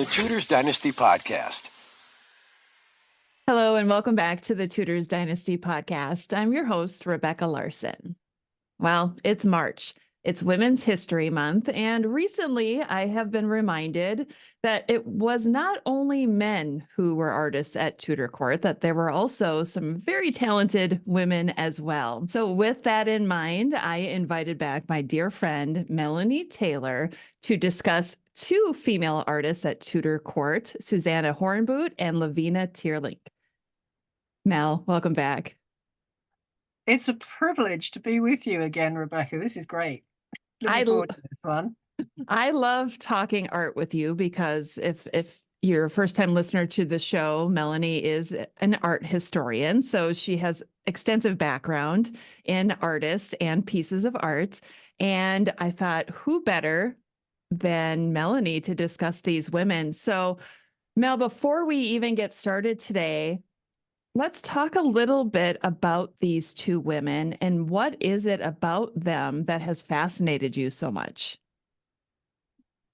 the Tudors Dynasty Podcast. Hello, and welcome back to the Tudors Dynasty Podcast. I'm your host, Rebecca Larson. Well, it's March. It's Women's History Month, and recently I have been reminded that it was not only men who were artists at Tudor court, that there were also some very talented women as well. So with that in mind, I invited back my dear friend, Melanie Taylor, to discuss two female artists at Tudor court, Susannah Horenbout and Levina Teerlinc. Mel, welcome back. It's a privilege to be with you again, Rebecca. This is great. Looking forward to this one. I love talking art with you because if you're a first-time listener to the show, Melanie is an art historian, so she has extensive background in artists and pieces of art. And I thought, who better than Melanie to discuss these women? So, Mel, before we even get started today, let's talk a little bit about these two women and what is it about them that has fascinated you so much?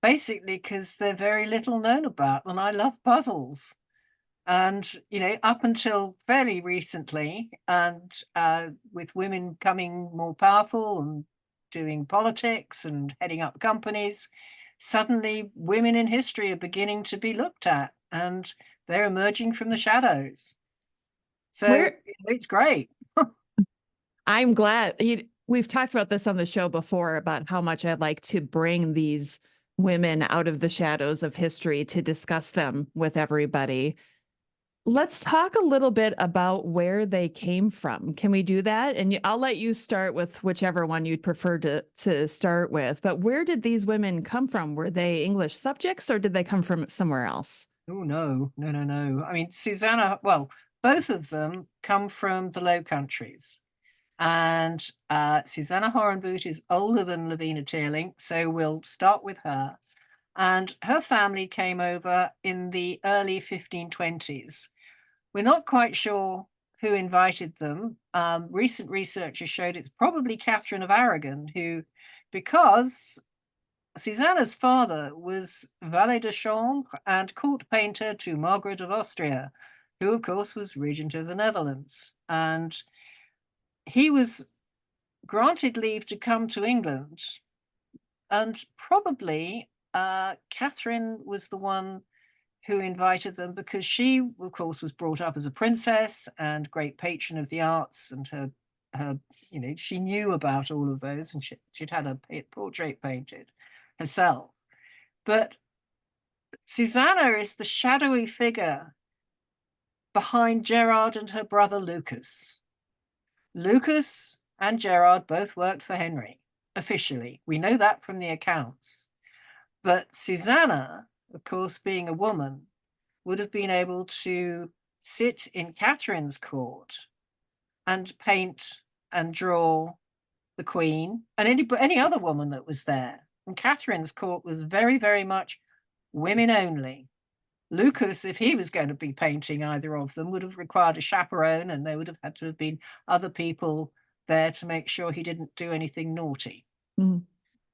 Basically, because they're very little known about, and I love puzzles. And, up until fairly recently, and with women becoming more powerful and doing politics and heading up companies, suddenly women in history are beginning to be looked at, and they're emerging from the shadows. So it's great. I'm glad. We've talked about this on the show before about how much I'd like to bring these women out of the shadows of history to discuss them with everybody. Let's talk a little bit about where they came from. Can we do that? And I'll let you start with whichever one you'd prefer to start with. But where did these women come from? Were they English subjects or did they come from somewhere else? Oh, no. I mean, Susannah, well, both of them come from the Low Countries. And Susannah Horenbout is older than Levina Teerlinc, so we'll start with her. And her family came over in the early 1520s. We're not quite sure who invited them. Recent research has showed it's probably Catherine of Aragon, because Susannah's father was valet de chambre and court painter to Margaret of Austria, who, of course, was regent of the Netherlands. And he was granted leave to come to England, and probably Catherine was the one who invited them because she, of course, was brought up as a princess and great patron of the arts, and her she knew about all of those, and she'd had a portrait painted herself. But Susannah is the shadowy figure behind Gerard and her brother Lucas. Lucas and Gerard both worked for Henry, officially. We know that from the accounts. But Susannah, of course, being a woman, would have been able to sit in Catherine's court and paint and draw the Queen and any other woman that was there. And Catherine's court was very, very much women only. Lucas, if he was going to be painting either of them, would have required a chaperone, and there would have had to have been other people there to make sure he didn't do anything naughty. Mm.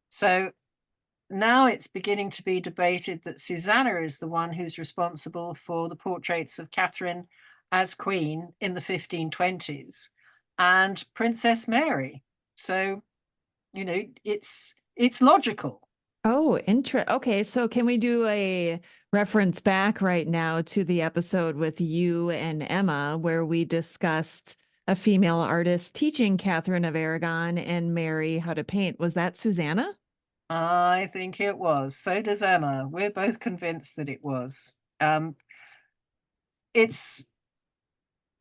So now it's beginning to be debated that Susannah is the one who's responsible for the portraits of Catherine as queen in the 1520s and Princess Mary. So, it's logical. Oh, okay, so can we do a reference back right now to the episode with you and Emma where we discussed a female artist teaching Catherine of Aragon and Mary how to paint? Was that Susannah? I think it was. So does Emma. We're both convinced that it was. It's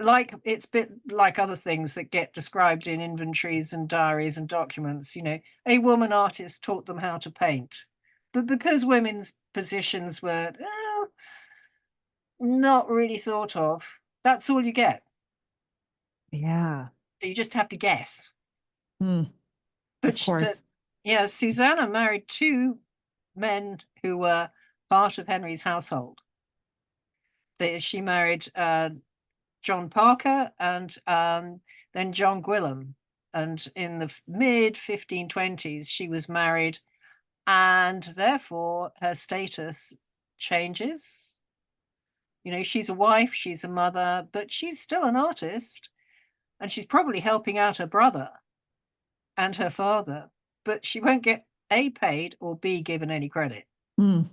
a bit like other things that get described in inventories and diaries and documents. A woman artist taught them how to paint, but because women's positions were not really thought of, that's all you get. Yeah. So you just have to guess. Of course. Susannah married two men who were part of Henry's household. She married John Parker and then John Gwilym. And in the mid 1520s, she was married, and therefore her status changes. You know, she's a wife, she's a mother, but she's still an artist, and she's probably helping out her brother and her father, but she won't get A, paid, or B, given any credit. Hmm.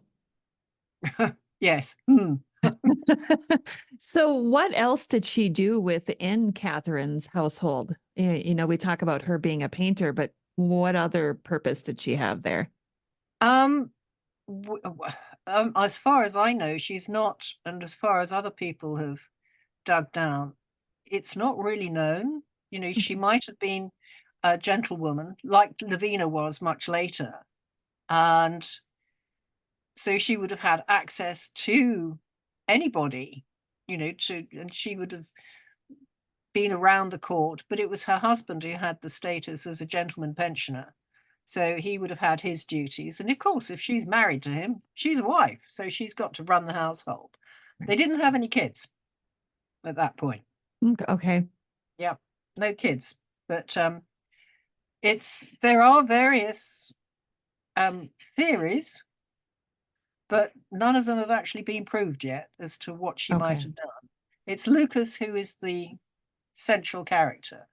Yes. So what else did she do within Catherine's household? You know, we talk about her being a painter, but what other purpose did she have there? As far as I know, she's not, and as far as other people have dug down, it's not really known. You know, she might have been a gentlewoman, like Levina was much later. And so she would have had access to anybody, you know, and she would have been around the court, but it was her husband who had the status as a gentleman pensioner. So he would have had his duties. And of course, if she's married to him, she's a wife. So she's got to run the household. They didn't have any kids at that point. Okay. Yeah, no kids. But there are various theories, but none of them have actually been proved yet as to what she might have done. It's Lucas who is the central character.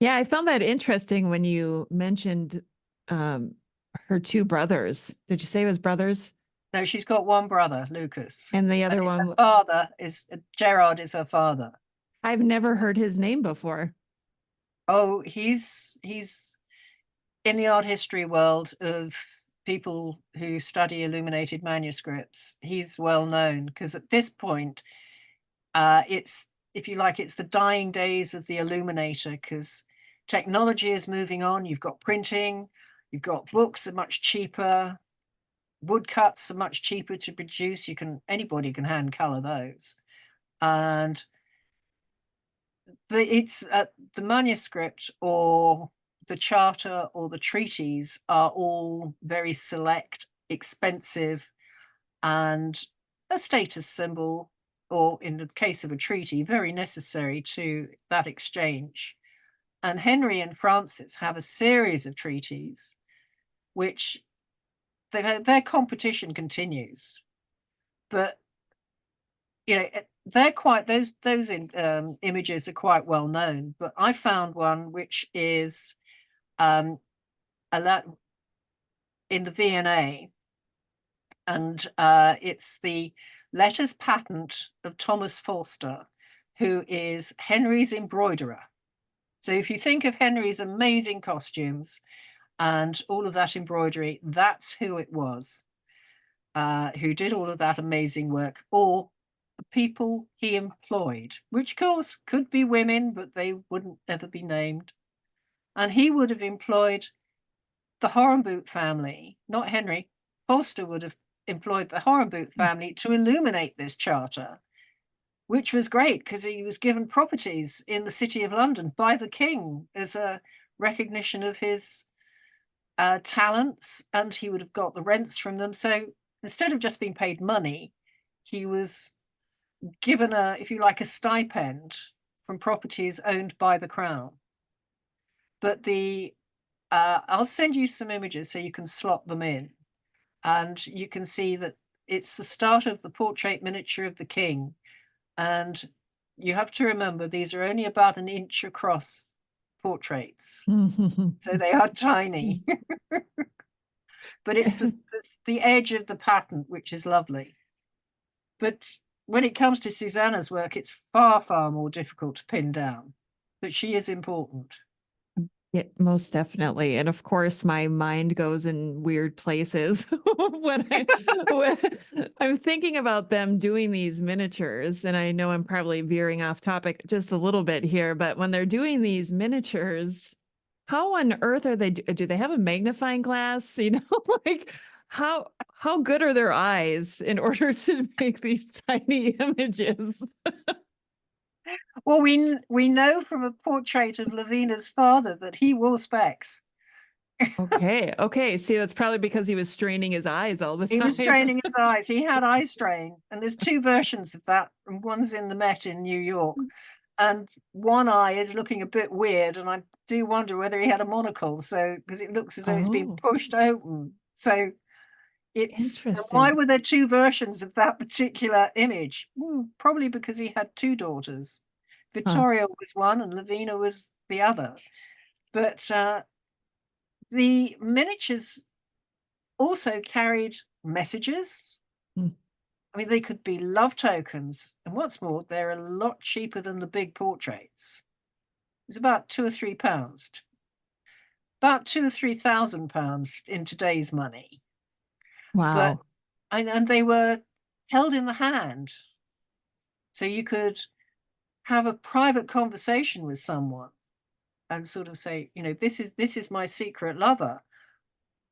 Yeah, I found that interesting when you mentioned her two brothers. Did you say it was brothers? No, she's got one brother, Lucas. And the other her one, father is Gerard, is her father. I've never heard his name before. Oh, he's in the art history world of people who study illuminated manuscripts. He's well known because at this point, it's, if you like, it's the dying days of the illuminator, because technology is moving on. You've got printing, you've got books are much cheaper, woodcuts are much cheaper to produce. Anybody can hand color those, and the manuscript or the charter or the treaties are all very select, expensive, and a status symbol, or in the case of a treaty, very necessary to that exchange. And Henry and Francis have a series of treaties which their competition continues, but you know, they're quite, those images are quite well known. But I found one which is a lot in the V&A, and it's the letters patent of Thomas Forster, who is Henry's embroiderer. So if you think of Henry's amazing costumes and all of that embroidery, that's who it was, who did all of that amazing work, or the people he employed, which of course could be women, but they wouldn't ever be named. And he would have employed the Horenbout family, not Henry. Forster would have employed the Horenbout family to illuminate this charter, which was great because he was given properties in the City of London by the king as a recognition of his talents, and he would have got the rents from them. So instead of just being paid money, he was given if you like, a stipend from properties owned by the crown. But I'll send you some images so you can slot them in, and you can see that it's the start of the portrait miniature of the king. And you have to remember, these are only about an inch across portraits, so they are tiny. But it's the edge of the pattern, which is lovely. But when it comes to Susannah's work, it's far, far more difficult to pin down, but she is important. Yeah, most definitely. And of course, my mind goes in weird places when I'm thinking about them doing these miniatures. And I know I'm probably veering off topic just a little bit here, but when they're doing these miniatures, how on earth are do they have a magnifying glass? You know, like how good are their eyes in order to make these tiny images? Well, we know from a portrait of Levina's father that he wore specs. Okay. See, that's probably because he was straining his eyes all the time. He was straining his eyes. He had eye strain, and there's two versions of that, and one's in the Met in New York, and one eye is looking a bit weird, and I do wonder whether he had a monocle, so because it looks as though it's been pushed open. So Why Interesting. were there two versions of that particular image? Probably because he had two daughters. Huh. Victoria was one and Levina was the other. But the miniatures also carried messages. Hmm. I mean, they could be love tokens. And what's more, they're a lot cheaper than the big portraits. It's about £2 or £3. About £2,000 or £3,000 in today's money. But Wow. and they were held in the hand. So you could have a private conversation with someone and sort of say, this is my secret lover.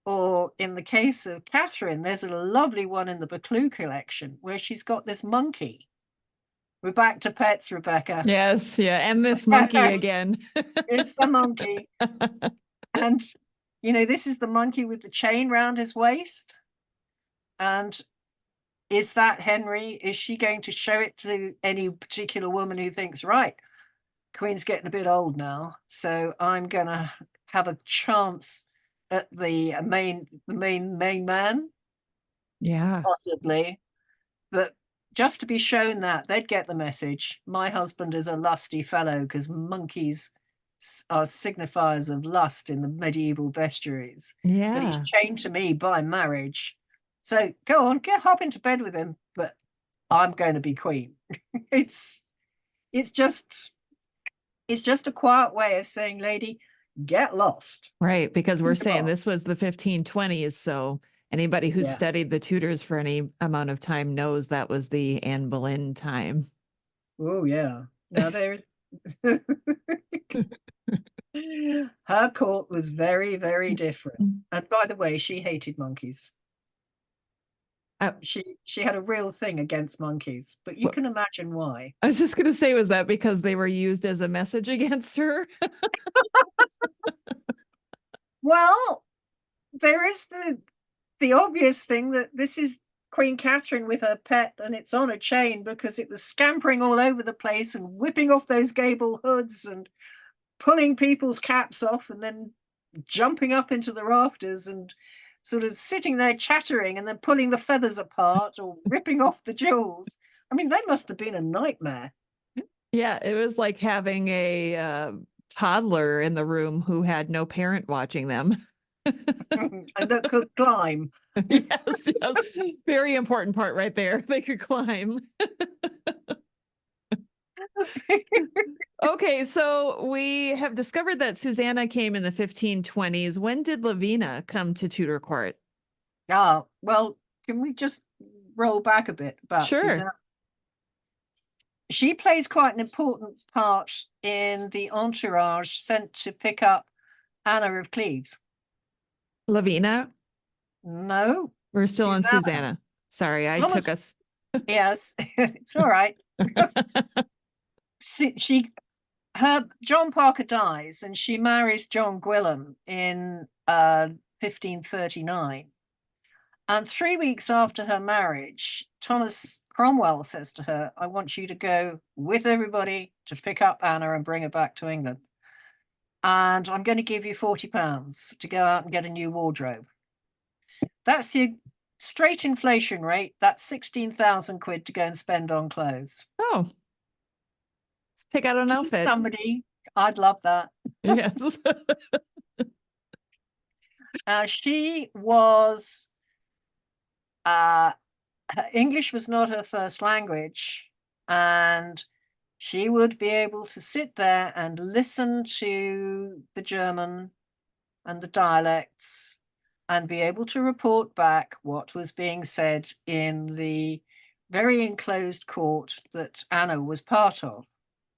Or in the case of Catherine, there's a lovely one in the Buccleuch collection where she's got this monkey. We're back to pets, Rebecca. Yes. Yeah. And this monkey again. It's the monkey. And, this is the monkey with the chain round his waist. And is that Henry? Is she going to show it to any particular woman who thinks, right, Queen's getting a bit old now, so I'm going to have a chance at the main man? Yeah. Possibly. But just to be shown that, they'd get the message. My husband is a lusty fellow, because monkeys are signifiers of lust in the medieval bestiaries. But he's Yeah. chained to me by marriage. So go on, hop into bed with him, but I'm going to be queen. It's just a quiet way of saying, lady, get lost. Right. Because we're Move saying on. this was the 1520s. So anybody who Yeah. studied the Tudors for any amount of time knows that was the Anne Boleyn time. Oh, yeah. Now there, her court was very, very different. And by the way, she hated monkeys. She had a real thing against monkeys, but you can imagine why. I was just going to say, was that because they were used as a message against her? Well, there is the obvious thing that this is Queen Catherine with her pet, and it's on a chain because it was scampering all over the place and whipping off those gable hoods and pulling people's caps off and then jumping up into the rafters and sort of sitting there chattering and then pulling the feathers apart or ripping off the jewels. I mean, they must have been a nightmare. Yeah, it was like having a toddler in the room who had no parent watching them. And that could climb. Yes, yes. Very important part right there. They could climb. Okay, so we have discovered that Susannah came in the 1520s. When did Levina come to Tudor court? Well, can we just roll back a bit about Sure. Susannah? She plays quite an important part in the entourage sent to pick up Anna of Cleves. Lavina? No. We're still on Susannah. Sorry, I took us. Yes, it's all right. John Parker dies and she marries John Gwilym in 1539. And 3 weeks after her marriage, Thomas Cromwell says to her, I want you to go with everybody to pick up Anna and bring her back to England. And I'm going to give you £40 to go out and get a new wardrobe. That's the straight inflation rate. That's 16,000 quid to go and spend on clothes. Oh. Let's pick out an outfit. Somebody, I'd love that. Yes. She was, English was not her first language, and she would be able to sit there and listen to the German and the dialects and be able to report back what was being said in the very enclosed court that Anna was part of,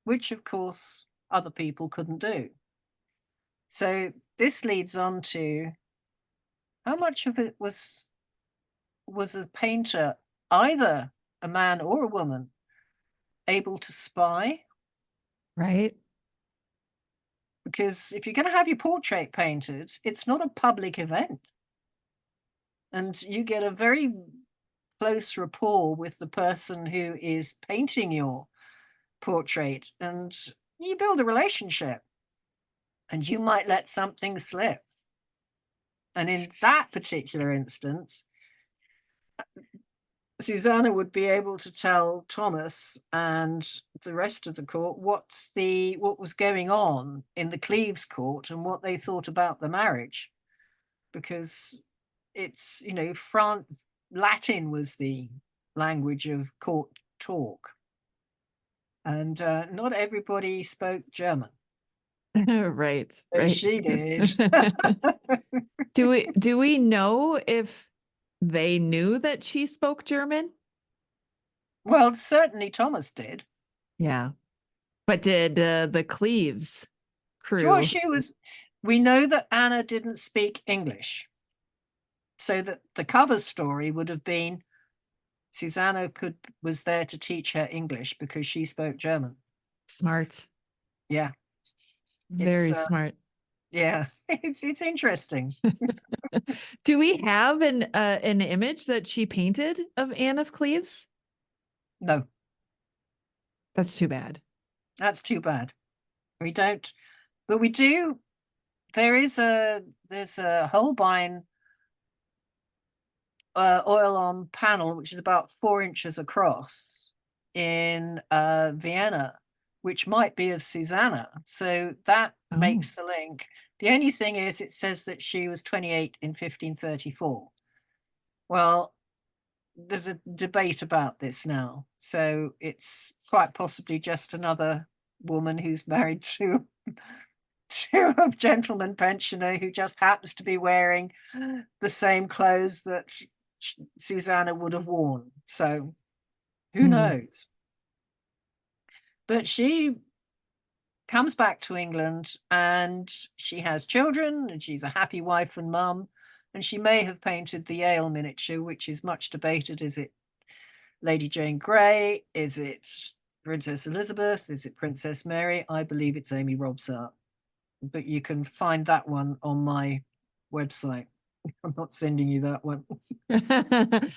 which of course other people couldn't do. So this leads on to how much of it was a painter, either a man or a woman, able to spy? Right. Because if you're going to have your portrait painted, it's not a public event. And you get a very close rapport with the person who is painting your portrait, and you build a relationship, and you might let something slip. And in that particular instance, Susannah would be able to tell Thomas and the rest of the court what was going on in the Cleves court and what they thought about the marriage, because it's, Latin was the language of court talk, and not everybody spoke German. Right, But right. she did. Do we know if they knew that she spoke German? Well, certainly Thomas did. Yeah. But did the Cleves Sure, crew? we know that Anna didn't speak English. So that the cover story would have been Susannah was there to teach her English because she spoke German. Smart. Yeah. Very smart. Yeah, it's interesting. Do we have an image that she painted of Anne of Cleves? No, That's too bad. that's too bad. We don't, but we do. There's a Holbein oil on panel, which is about 4 inches across in Vienna, which might be of Susannah. So that makes the link. The only thing is, it says that she was 28 in 1534. Well, there's a debate about this now. So it's quite possibly just another woman who's married to a gentleman pensioner who just happens to be wearing the same clothes that Susannah would have worn. So who knows? But she comes back to England and she has children and she's a happy wife and mum. And she may have painted the Yale miniature, which is much debated. Is it Lady Jane Grey? Is it Princess Elizabeth? Is it Princess Mary? I believe it's Amy Robsart. But you can find that one on my website. I'm not sending you that one.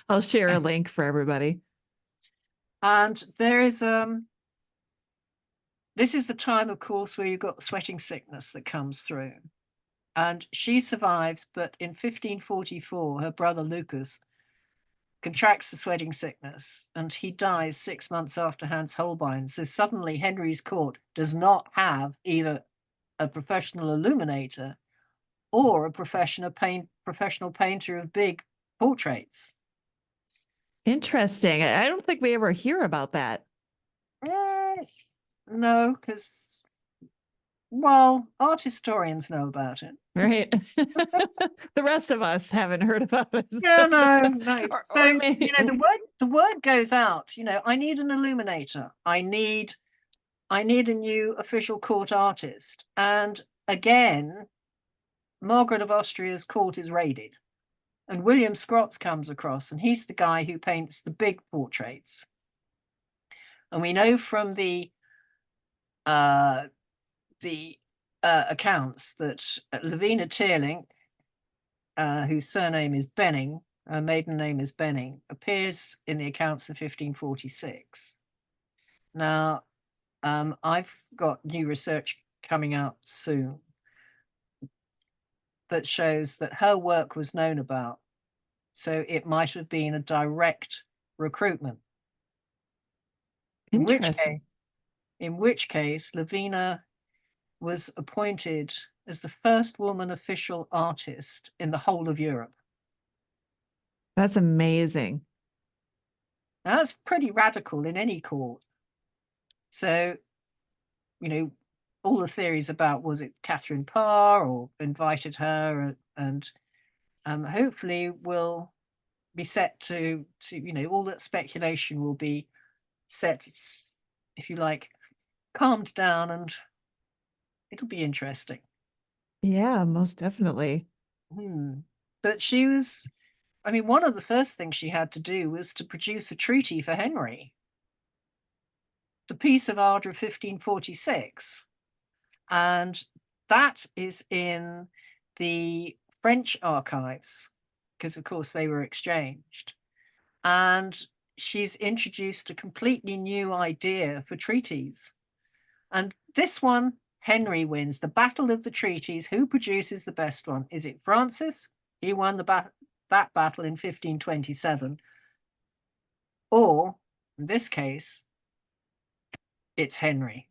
I'll share a link for everybody. And there is this is the time, of course, where you've got sweating sickness that comes through. And she survives, but in 1544, her brother Lucas contracts the sweating sickness and he dies 6 months after Hans Holbein. So suddenly Henry's court does not have either a professional illuminator or a professional painter of big portraits. Interesting. I don't think we ever hear about that. No, because, well, art historians know about it. Right. The rest of us haven't heard about it. Yeah, no. So, maybe... the word goes out, I need an illuminator. I need a new official court artist. And again, Margaret of Austria's court is raided. And William Scrotts comes across, and he's the guy who paints the big portraits. And we know from the accounts that Levina Teerlinc, whose surname is Benning, her maiden name is Benning, appears in the accounts of 1546. Now, I've got new research coming out soon that shows that her work was known about. So it might have been a direct recruitment. Interesting. In which case, Levina was appointed as the first woman official artist in the whole of Europe. That's amazing. Now, that's pretty radical in any court. So, all the theories about, was it Catherine Parr or invited her, and hopefully will be set to all that speculation will be set, if you like, calmed down, and it'll be interesting. Yeah, most definitely. But she was, one of the first things she had to do was to produce a treaty for Henry, the Peace of Ardres of 1546. And that is in the French archives, because of course they were exchanged. And she's introduced a completely new idea for treaties. And this one, Henry wins the Battle of the Treaties. Who produces the best one? Is it Francis? He won the that battle in 1527. Or, in this case, it's Henry,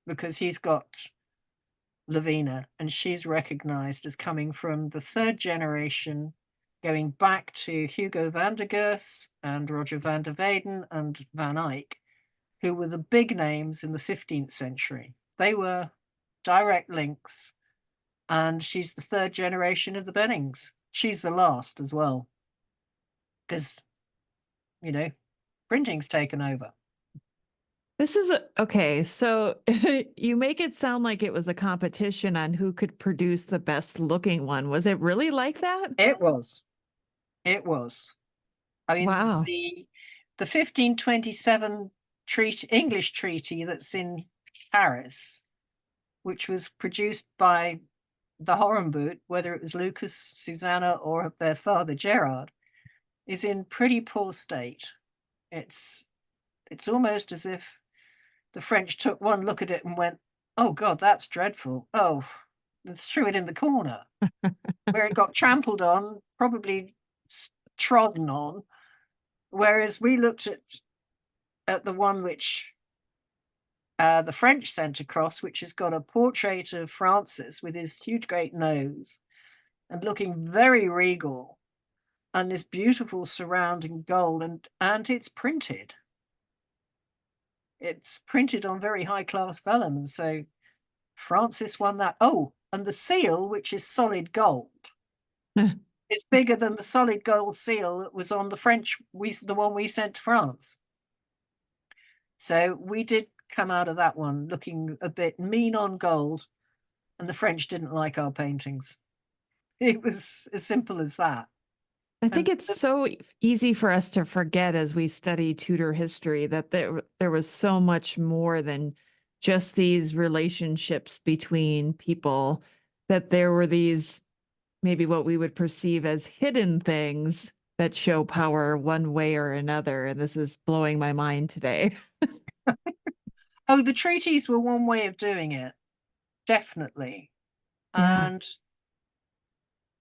because he's got Levina, and she's recognized as coming from the third generation, going back to Hugo van der Goes and Roger van der Weyden and Van Eyck, who were the big names in the 15th century. They were direct links, and she's the third generation of the Bennings. She's the last as well, because, printing's taken over. This is okay. So you make it sound like it was a competition on who could produce the best looking one. Was it really like that? It was. I mean, Wow. the 1527 English treaty that's in Paris, which was produced by the Horenbout, whether it was Lucas, Susannah, or their father Gerard, is in pretty poor state. It's almost as if the French took one look at it and went, "Oh God, that's dreadful. Oh," and threw it in the corner where it got trampled on, probably trodden on. Whereas we looked at the one which the French sent across, which has got a portrait of Francis with his huge great nose and looking very regal, and this beautiful surrounding gold, and it's printed. It's printed on very high class vellum, and so Francis won that. Oh, and the seal, which is solid gold, is bigger than the solid gold seal that was on the one we sent to France. So we did come out of that one looking a bit mean on gold, and the French didn't like our paintings. It was as simple as that. I think it's so easy for us to forget as we study Tudor history that there was so much more than just these relationships between people, that there were these maybe what we would perceive as hidden things that show power one way or another. And this is blowing my mind today. Oh, the treaties were one way of doing it, definitely. Yeah. And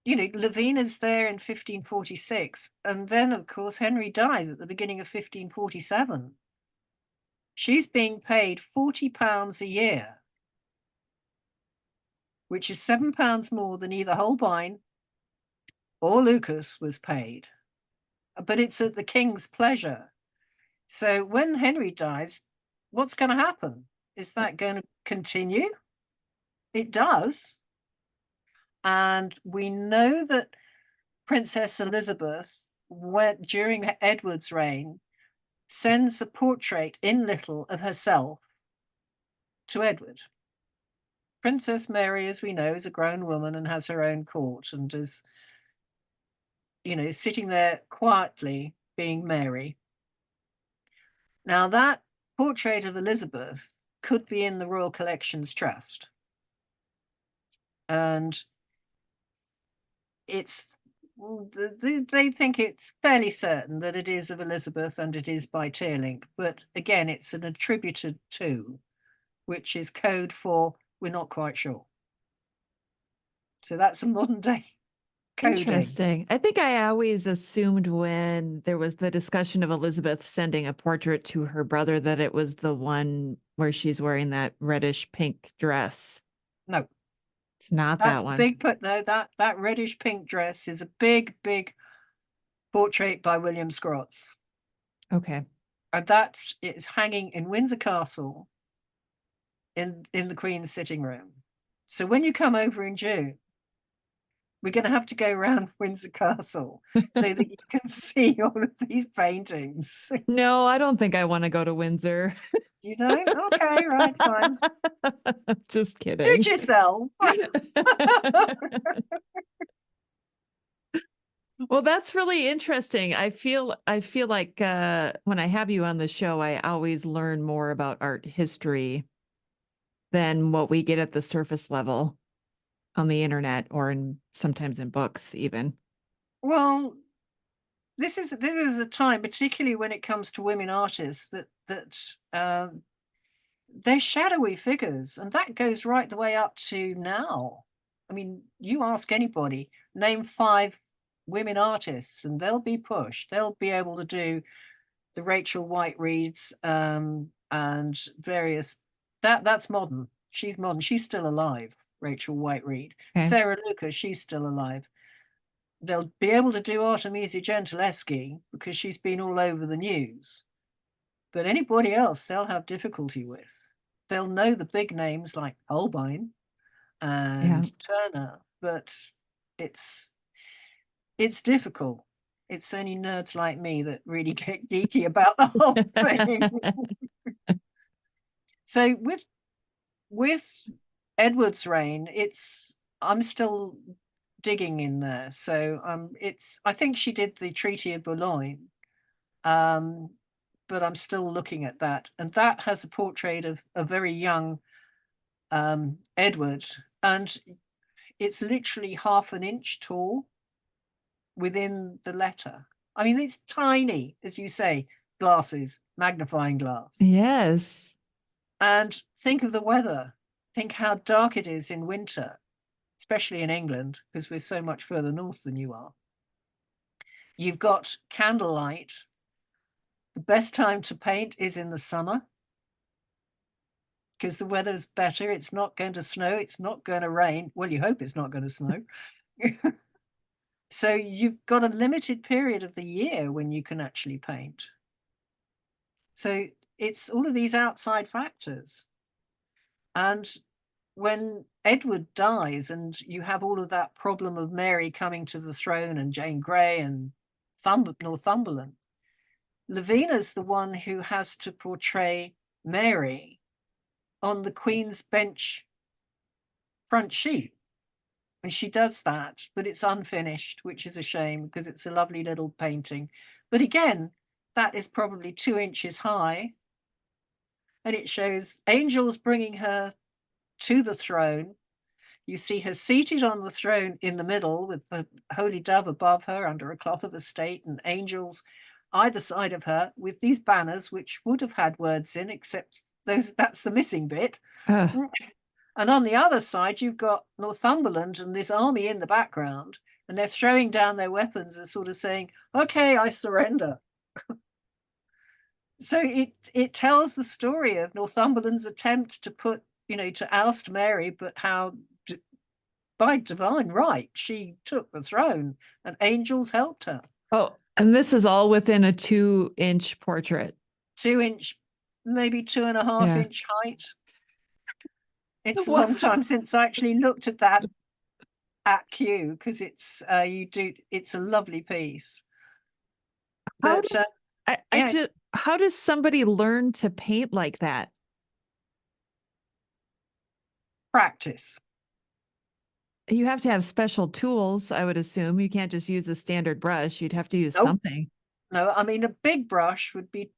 Levina's there in 1546, and then of course Henry dies at the beginning of 1547. She's being paid £40 a year, which is £7 more than either Holbein or Lucas was paid, but it's at the king's pleasure. So when Henry dies, what's going to happen? Is that going to continue? It does. And we know that Princess Elizabeth, during Edward's reign, sends a portrait in little of herself to Edward. Princess Mary, as we know, is a grown woman and has her own court and is, sitting there quietly being Mary. Now, that portrait of Elizabeth could be in the Royal Collections Trust. And they think it's fairly certain that it is of Elizabeth and it is by Teerlinc, but again, it's an attributed to, which is code for we're not quite sure. So that's a modern day coding. Interesting. I think I always assumed when there was the discussion of Elizabeth sending a portrait to her brother that it was the one where she's wearing that reddish pink dress. No. It's not That's that one. big, but no, that reddish pink dress is a big, big portrait by William Scrotts. Okay. And that is hanging in Windsor Castle in the Queen's sitting room. So when you come over in June, we're going to have to go around Windsor Castle so that you can see all of these paintings. No, I don't think I want to go to Windsor. You know? Okay, right, fine. Just kidding. Suit yourself. Well, that's really interesting. I feel like when I have you on the show, I always learn more about art history than what we get at the surface level on the internet or sometimes in books even. Well, this is a time, particularly when it comes to women artists, that they're shadowy figures, and that goes right the way up to now. I mean, you ask anybody, name 5 women artists, and they'll be pushed. They'll be able to do the Rachel White Reeds and various. That's modern. She's modern. She's still alive. Rachel White Reed. Okay. Sarah Lucas, she's still alive. They'll be able to do Artemisia Gentileschi because she's been all over the news. But anybody else, they'll have difficulty with. They'll know the big names like Holbein and Turner, but it's difficult. It's only nerds like me that really get geeky about the whole thing. So with Edward's reign, I'm still digging in there. So I think she did the Treaty of Boulogne, but I'm still looking at that, and that has a portrait of a very young Edward, and it's literally half an inch tall within the letter. I mean, it's tiny, as you say, glasses, magnifying glass. Yes. And think of the weather. Think how dark it is in winter, especially in England, because we're so much further north than you are. You've got candlelight. The best time to paint is in the summer because the weather's better. It's not going to snow. It's not going to rain. Well, you hope it's not going to snow. So you've got a limited period of the year when you can actually paint. So it's all of these outside factors. And when Edward dies and you have all of that problem of Mary coming to the throne and Jane Grey and Northumberland, Levina's the one who has to portray Mary on the Queen's Bench front sheet. And she does that, but it's unfinished, which is a shame because it's a lovely little painting. But again, that is probably 2 inches high. And it shows angels bringing her to the throne. You see her seated on the throne in the middle with the holy dove above her under a cloth of estate, and angels either side of her with these banners, which would have had words in, except that's the missing bit. And on the other side, you've got Northumberland and this army in the background, and they're throwing down their weapons as sort of saying, okay, I surrender. So it tells the story of Northumberland's attempt to to oust Mary, but how by divine right, she took the throne and angels helped her. Oh, and this is all within a 2-inch portrait. 2-inch, maybe 2.5-inch height. It's a long time since I actually looked at that at Kew because it's a lovely piece. How does somebody learn to paint like that? Practice. You have to have special tools, I would assume. You can't just use a standard brush. You'd have to use something. No, I mean, a big brush would be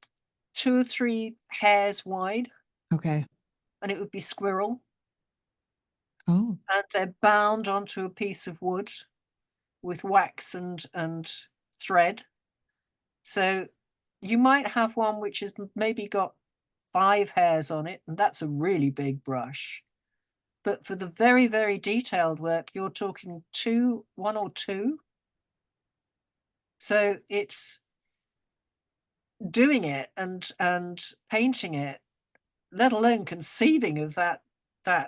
2 or 3 hairs wide. Okay. And it would be squirrel. Oh. And they're bound onto a piece of wood with wax and thread. So you might have one which has maybe got 5 hairs on it, and that's a really big brush. But for the very, very detailed work, you're talking 1 or 2. So it's doing it and painting it, let alone conceiving of that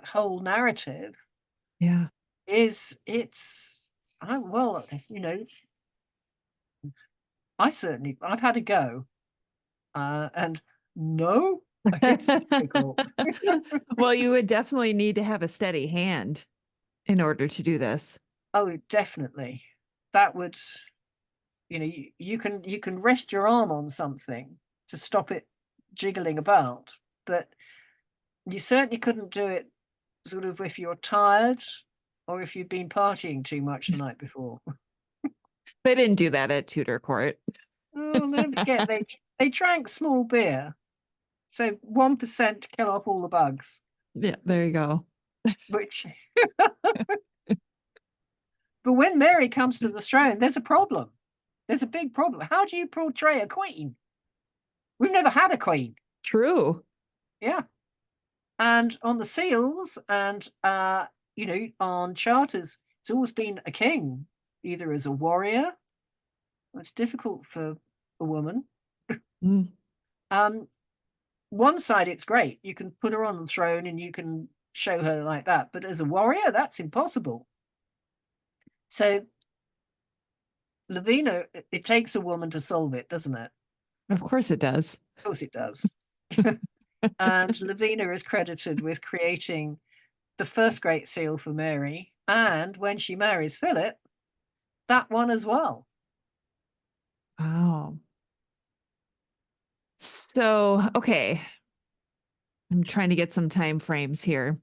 whole narrative. Yeah. I've had a go. And no, it's difficult. Well, you would definitely need to have a steady hand in order to do this. Oh, definitely. That would, you can rest your arm on something to stop it jiggling about, but you certainly couldn't do it sort of if you're tired or if you've been partying too much the night before. They didn't do that at Tudor court. Oh, don't forget, they drank small beer. So 1% to kill off all the bugs. Yeah, there you go. Which but when Mary comes to the throne, there's a problem. There's a big problem. How do you portray a queen? We've never had a queen. True. Yeah. And on the seals and on charters, it's always been a king. either as a warrior. It's difficult for a woman. Mm. One side, it's great. You can put her on the throne and you can show her like that. But as a warrior, that's impossible. So Levina, it takes a woman to solve it, doesn't it? Of course it does. Of course it does. And Levina is credited with creating the first Great Seal for Mary. And when she marries Philip, that one as well. Oh. So, okay. I'm trying to get some time frames here.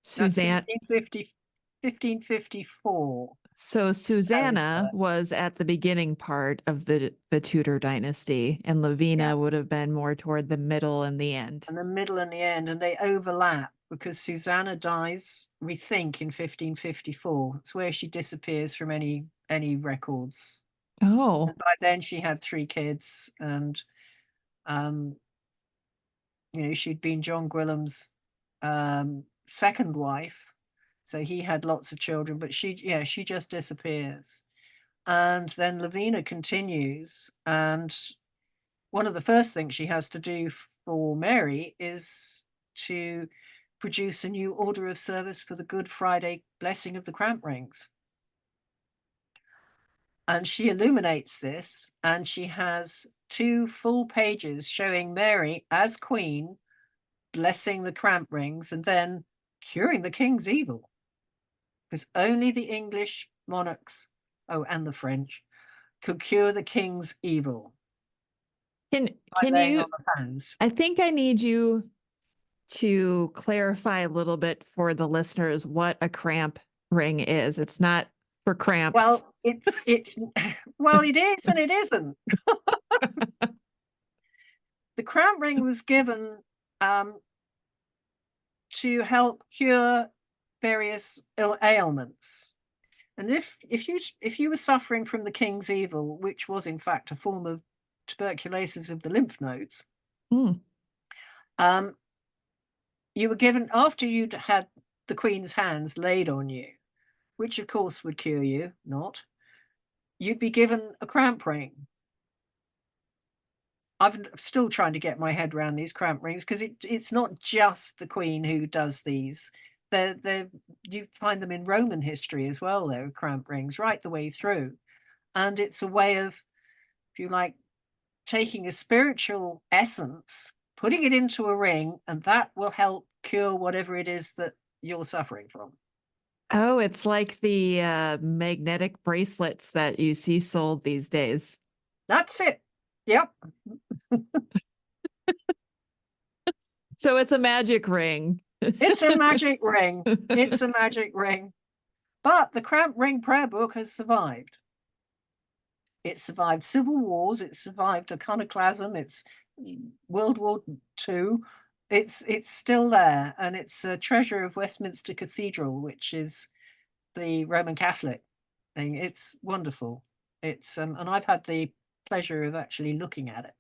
That's Suzanne. 1554. So Susannah was at the beginning part of the Tudor dynasty, and Levina would have been more toward the middle and the end. And the middle and the end, and they overlap because Susannah dies, we think, in 1554. It's where she disappears from any records. Oh. And by then she had 3 kids, and she'd been John Gwillim's second wife, so he had lots of children, but she just disappears. And then Levina continues, and one of the first things she has to do for Mary is to produce a new order of service for the Good Friday blessing of the cramp rings. And she illuminates this, and she has 2 full pages showing Mary as queen blessing the cramp rings and then curing the king's evil. Because only the English monarchs, and the French, could cure the king's evil. Can you, on the hands. I think I need you to clarify a little bit for the listeners what a cramp ring is. It's not for cramps. Well, it's well, it is and it isn't. The cramp ring was given to help cure various ailments. And if you were suffering from the king's evil, which was in fact a form of tuberculosis of the lymph nodes, you were given, after you'd had the queen's hands laid on you, which of course would cure you, you'd be given a cramp ring. I'm still trying to get my head around these cramp rings because it's not just the queen who does these. You find them in Roman history as well. There are cramp rings right the way through, and it's a way of, if you like, taking a spiritual essence, putting it into a ring, and that will help cure whatever it is that you're suffering from. Oh, it's like the magnetic bracelets that you see sold these days. That's it. Yep. So it's a magic ring. It's a magic ring. It's a magic ring. But the cramp ring prayer book has survived. It survived civil wars. It survived iconoclasm. It's World War II. It's still there, and it's a treasure of Westminster Cathedral, which is the Roman Catholic thing. It's wonderful. It's and I've had the pleasure of actually looking at it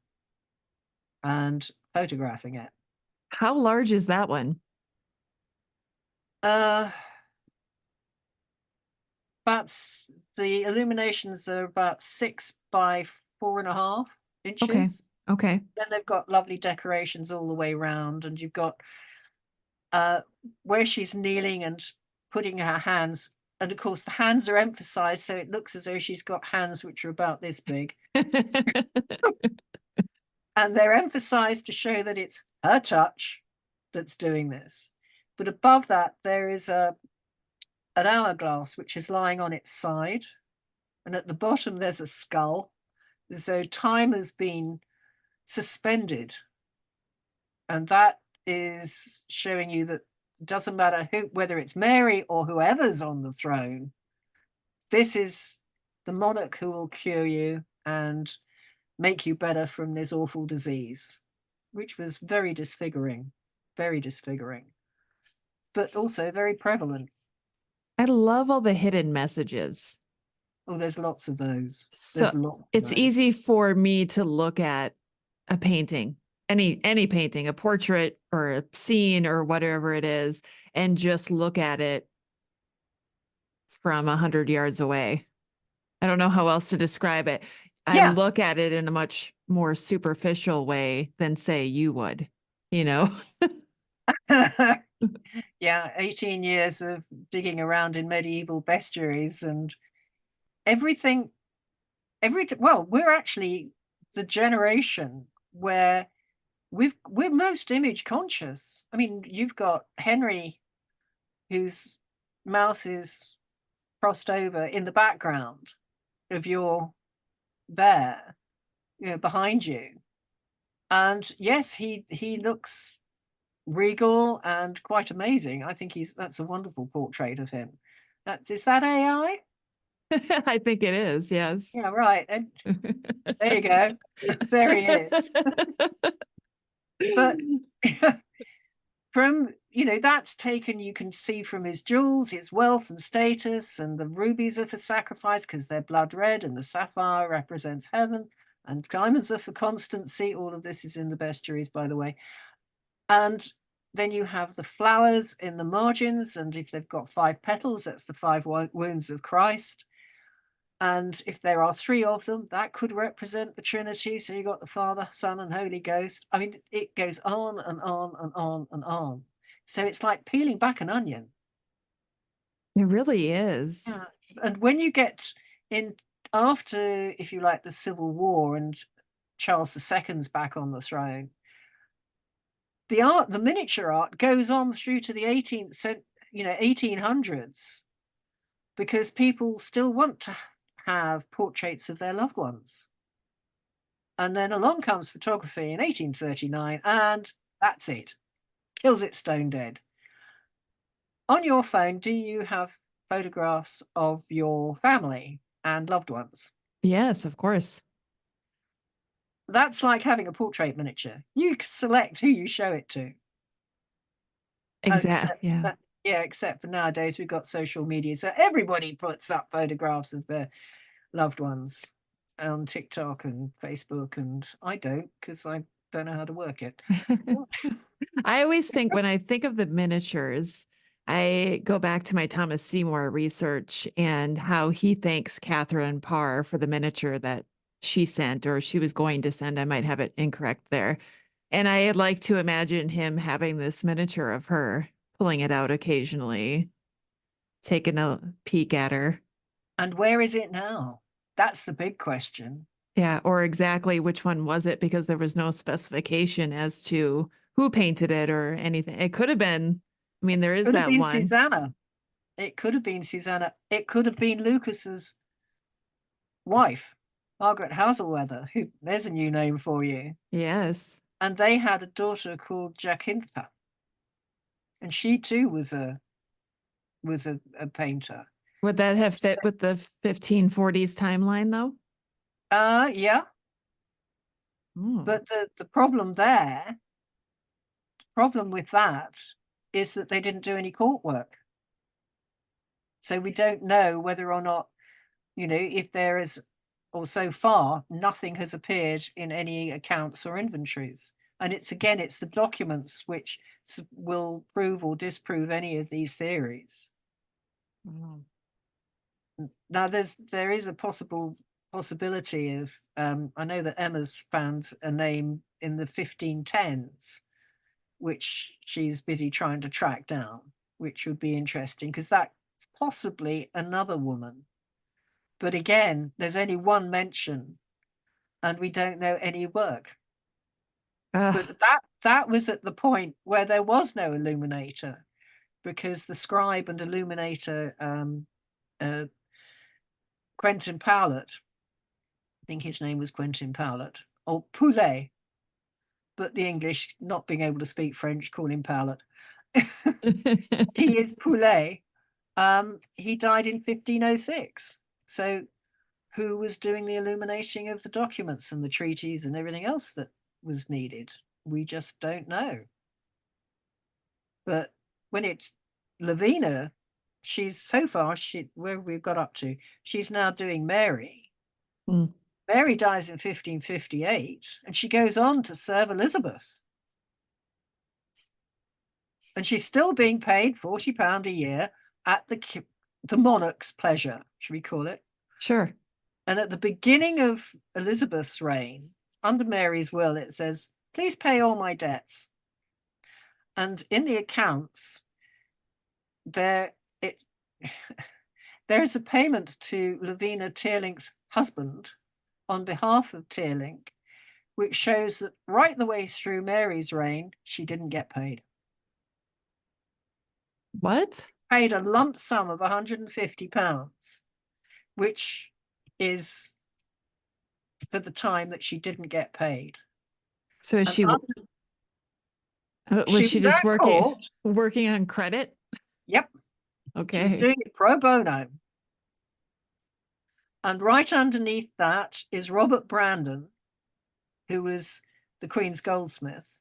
and photographing it. How large is that one? But the illuminations are about 6 by 4.5 inches. Okay. Then they've got lovely decorations all the way around, and you've got where she's kneeling and putting her hands, and of course the hands are emphasized, so it looks as though she's got hands which are about this big. And they're emphasized to show that it's her touch that's doing this. But above that, there is an hourglass which is lying on its side, and at the bottom there's a skull, as though time has been suspended, and that is showing you that it doesn't matter whether it's Mary or whoever's on the throne, this is the monarch who will cure you and make you better from this awful disease, which was very disfiguring, but also very prevalent. I love all the hidden messages. Oh, there's lots of those. So it's easy for me to look at a painting, any painting, a portrait or a scene or whatever it is, and just look at it from 100 yards away. I don't know how else to describe it. I Yeah. look at it in a much more superficial way than say you would, you know? Yeah, 18 years of digging around in medieval bestiaries and everything. Well, we're actually the generation where we're most image conscious. I mean, you've got Henry, whose mouth is crossed over in the background of your there, behind you. And yes, he looks regal and quite amazing. I think that's a wonderful portrait of him. Is that AI? I think it is, yes. Yeah, right. And there you go. There he is. But from, that's taken, you can see from his jewels, his wealth and status, and the rubies are for sacrifice because they're blood red, and the sapphire represents heaven, and diamonds are for constancy. All of this is in the bestiaries, by the way. And then you have the flowers in the margins, and if they've got 5 petals, that's the 5 wounds of Christ. And if there are 3 of them, that could represent the Trinity. So you got the Father, Son, and Holy Ghost. I mean, it goes on and on and on and on. So it's like peeling back an onion. It really is. Yeah. And when you get in after, if you like, the Civil War and Charles II's back on the throne, the miniature art goes on through to the 1800s, because people still want to have portraits of their loved ones. And then along comes photography in 1839, and that's it. Kills it stone dead. On your phone, do you have photographs of your family and loved ones? Yes, of course. That's like having a portrait miniature. You select who you show it to. Exactly. Yeah. Except for nowadays, we've got social media. So everybody puts up photographs of their loved ones on TikTok and Facebook, and I don't, because I don't know how to work it. I always think when I think of the miniatures, I go back to my Thomas Seymour research and how he thanks Catherine Parr for the miniature that she sent or she was going to send. I might have it incorrect there. And I'd like to imagine him having this miniature of her, pulling it out occasionally, taking a peek at her. And where is it now? That's the big question. Yeah, or exactly which one was it, because there was no specification as to who painted it or anything. It could have been, I mean, there is Could have that been one. Susannah. It could have been Susannah. It could have been Lucas's wife, Margaret Hazelweather, who, there's a new name for you. Yes. And they had a daughter called Jacintha. And she too was a painter. Would that have fit with the 1540s timeline though? Yeah. Hmm. But the problem with that is that they didn't do any court work. So we don't know whether or not, if there is, or so far, nothing has appeared in any accounts or inventories. And it's the documents which will prove or disprove any of these theories. Wow. Now, there is a possibility of, I know that Emma's found a name in the 1510s, which she's busy trying to track down, which would be interesting, because that's possibly another woman. But again, there's only one mention, and we don't know any work. But that was at the point where there was no illuminator, because the scribe and illuminator, Quentin Powlett, I think his name was Quentin Powlett, or Poulet, but the English, not being able to speak French, call him Powlett. He is Poulet. He died in 1506. So who was doing the illuminating of the documents and the treaties and everything else that was needed? We just don't know. But when it's Levina, where we've got up to, she's now doing Mary. Mm. Mary dies in 1558, and she goes on to serve Elizabeth. And she's still being paid £40 a year at the monarch's pleasure, should we call it? Sure. And at the beginning of Elizabeth's reign, under Mary's will, it says, please pay all my debts. And in the accounts, there is a payment to Levina Teerlinc's husband on behalf of Teerlinc, which shows that right the way through Mary's reign, she didn't get paid. What? Paid a lump sum of £150, which is for the time that she didn't get paid. So is And she was she was just at working court. working on credit? Yep. She was Okay. doing it pro bono. And right underneath that is Robert Brandon, who was the Queen's goldsmith.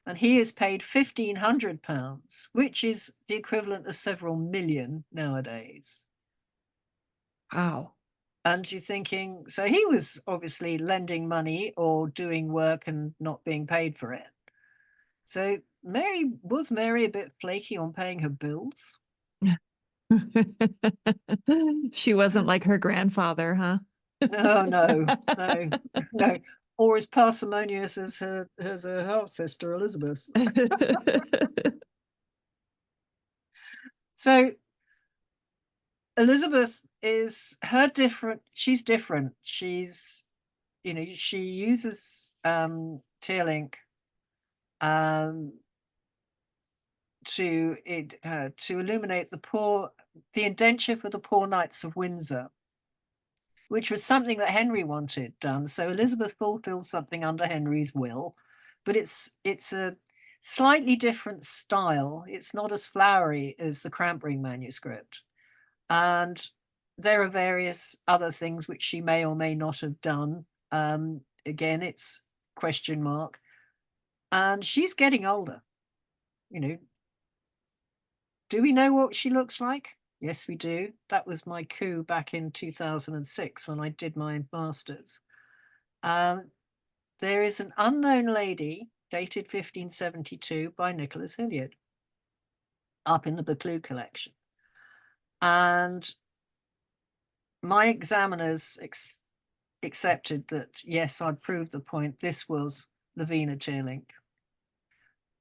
And he is paid £1,500, which is the equivalent of several million nowadays. Wow. And you're thinking, so he was obviously lending money or doing work and not being paid for it. So was Mary a bit flaky on paying her bills? She wasn't like her grandfather, huh? No. Or as parsimonious as her half sister Elizabeth. So Elizabeth she's different. She's, she uses Teerlinc to illuminate the indenture for the poor knights of Windsor, which was something that Henry wanted done. So Elizabeth fulfills something under Henry's will, but it's a slightly different style. It's not as flowery as the Crampring manuscript. And there are various other things which she may or may not have done. Again, it's question mark. And she's getting older. Do we know what she looks like? Yes, we do. That was my coup back in 2006 when I did my master's. There is an unknown lady, dated 1572, by Nicholas Hilliard, up in the Buccleuch collection. And my examiners accepted that, yes, I'd proved the point. This was Levina Teerlinc.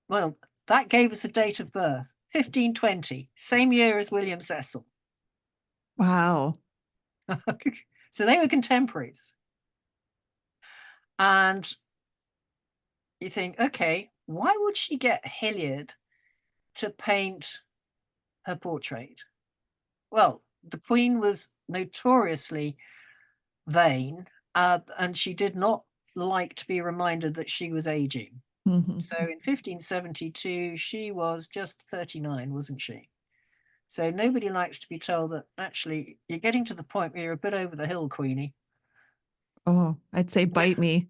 Well, that gave us a date of birth, 1520, same year as William Cecil. Wow. So they were contemporaries. And you think, okay, why would she get Hilliard to paint her portrait? Well, the Queen was notoriously vain, and she did not like to be reminded that she was aging. Mm-hmm. So in 1572, she was just 39, wasn't she? So nobody likes to be told that actually you're getting to the point where you're a bit over the hill, Queenie. Oh, I'd say bite me.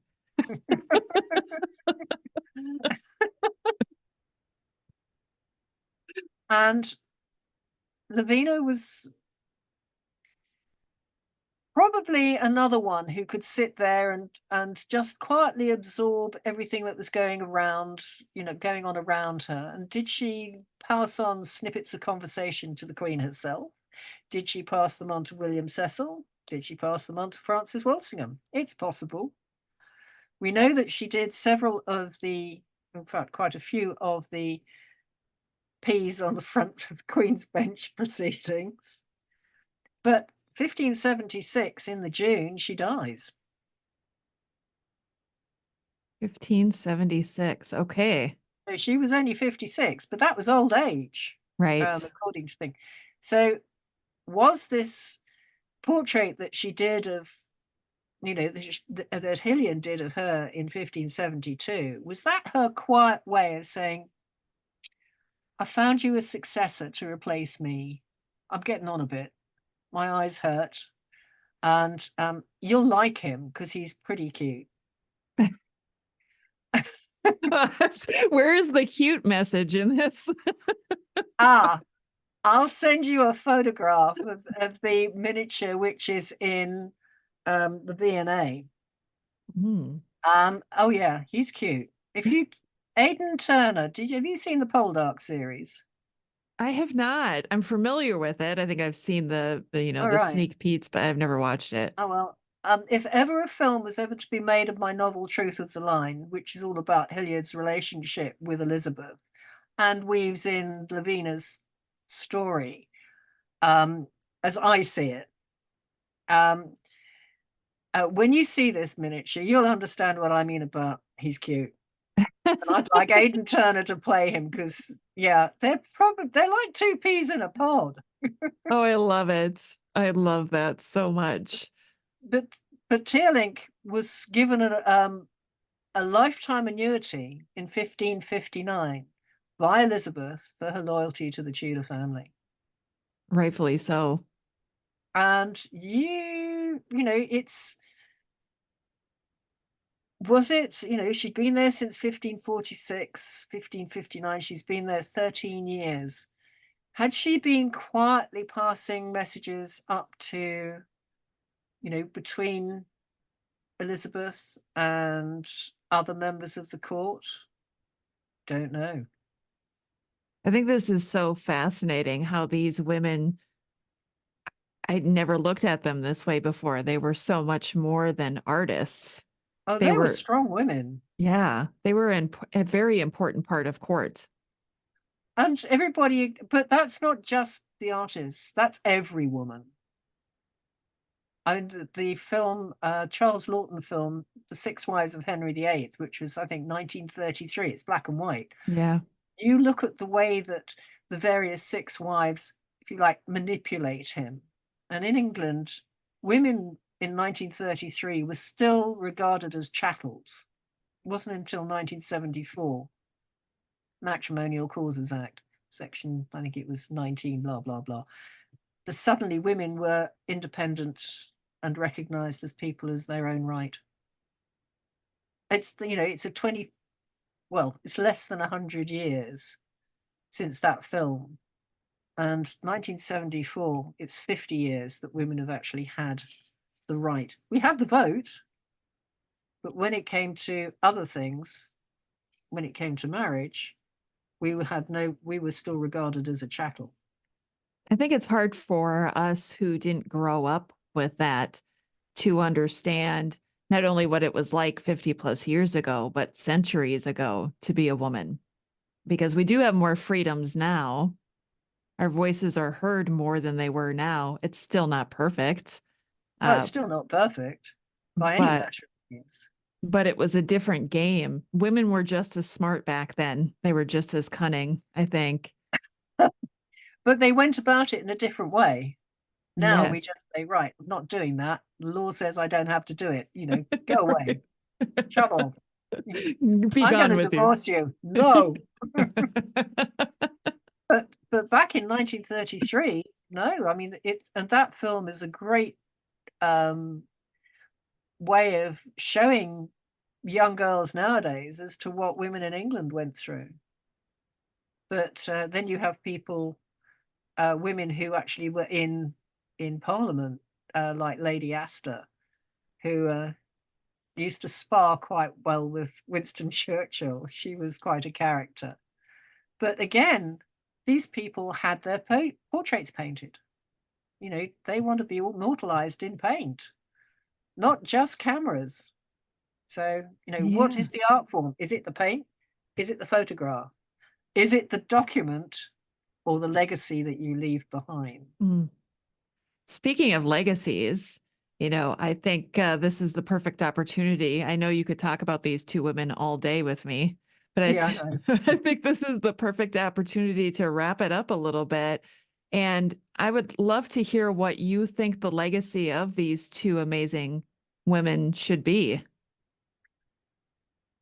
And Levina was probably another one who could sit there and just quietly absorb everything that was going on around her. And did she pass on snippets of conversation to the Queen herself? Did she pass them on to William Cecil? Did she pass them on to Francis Walsingham? It's possible. We know that she did in fact, quite a few of the P's on the front of the Queen's Bench proceedings. But 1576, in the June, she dies. 1576. Okay. So she was only 56, but that was old age. Right. According to thing. So was this portrait that she did of, that Hilliard did of her in 1572, was that her quiet way of saying, I found you a successor to replace me. I'm getting on a bit. My eyes hurt. And you'll like him because he's pretty cute. Where is the cute message in this? I'll send you a photograph of the miniature, which is in the V&A. Oh yeah, he's cute. Aidan Turner, have you seen the Poldark series? I have not. I'm familiar with it. I think I've seen All the right. sneak peeks, but I've never watched it. Oh, well, if ever a film was ever to be made of my novel Truth of the Line, which is all about Hilliard's relationship with Elizabeth and weaves in Levina's story, as I see it, when you see this miniature, you'll understand what I mean about he's cute. And I'd like Aidan Turner to play him because, yeah, they're like two peas in a pod. Oh, I love it. I love that so much. But Teerlinc was given a lifetime annuity in 1559 by Elizabeth for her loyalty to the Tudor family. Rightfully so. And she'd been there since 1546, 1559. She's been there 13 years. Had she been quietly passing messages up to, between Elizabeth and other members of the court? Don't know. I think this is so fascinating how these women, I'd never looked at them this way before. They were so much more than artists. Oh, They they were were, strong women. yeah, they were a very important part of court. And everybody, but that's not just the artists, that's every woman. I mean, the film, Charles Laughton film, The Six Wives of Henry VIII, which was, I think, 1933, it's black and white. Yeah. You look at the way that the various six wives, if you like, manipulate him. And in England, women in 1933 were still regarded as chattels. It wasn't until 1974, Matrimonial Causes Act, section, I think it was 19, blah, blah, blah. That suddenly women were independent and recognized as people as their own right. It's, it's it's less than 100 years since that film. And 1974, it's 50 years that women have actually had the right. We had the vote, but when it came to other things, when it came to marriage, we were still regarded as a chattel. I think it's hard for us who didn't grow up with that to understand not only what it was like 50 plus years ago, but centuries ago to be a woman, because we do have more freedoms now. Our voices are heard more than they were now. It's still not perfect. Well, it's still not perfect by any but measure. Yes. but it was a different game. Women were just as smart back then. They were just as cunning, I think. But they went about it in a different way. Now we Yes. just say, right, I'm not doing that. The law says I don't have to do it. Go away. Shut off. Be I'm gone going to with you. divorce you. No. But back in 1933, no. I mean, and that film is a great way of showing young girls nowadays as to what women in England went through. But then you have people, women who actually were in Parliament, like Lady Astor, who used to spar quite well with Winston Churchill. She was quite a character. But again, these people had their portraits painted. They want to be immortalized in paint, not just cameras. So, what is the art form? Is it the paint? Is it the photograph? Is it the document or the legacy that you leave behind? Speaking of legacies, I think this is the perfect opportunity. I know you could talk about these two women all day with me, but I know. I think this is the perfect opportunity to wrap it up a little bit. And I would love to hear what you think the legacy of these two amazing women should be.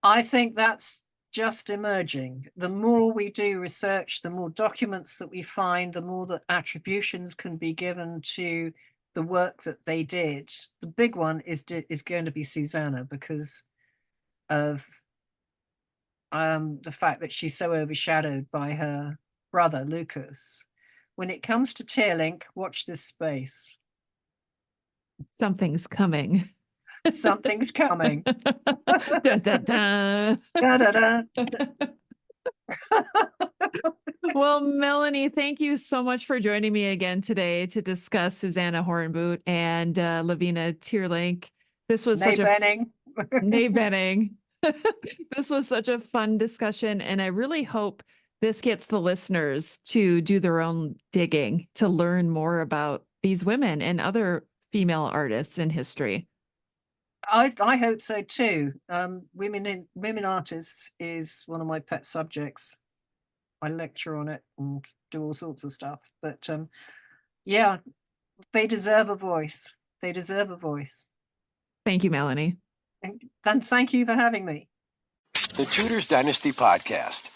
I think that's just emerging. The more we do research, the more documents that we find, the more that attributions can be given to the work that they did. The big one is going to be Susannah, because of the fact that she's so overshadowed by her brother Lucas. When it comes to Teerlinc, watch this space. Something's coming. Something's coming. Dun, dun, dun. Da, da, da. Well, Melanie, thank you so much for joining me again today to discuss Susannah Horenbout and Levina Teerlinc. This was Nay such a Benning. Nay Benning. This was such a fun discussion, and I really hope this gets the listeners to do their own digging to learn more about these women and other female artists in history. I hope so too. Women artists is one of my pet subjects. I lecture on it and do all sorts of stuff. But yeah, they deserve a voice. They deserve a voice. Thank you, Melanie. And thank you for having me. The Tudors Dynasty Podcast.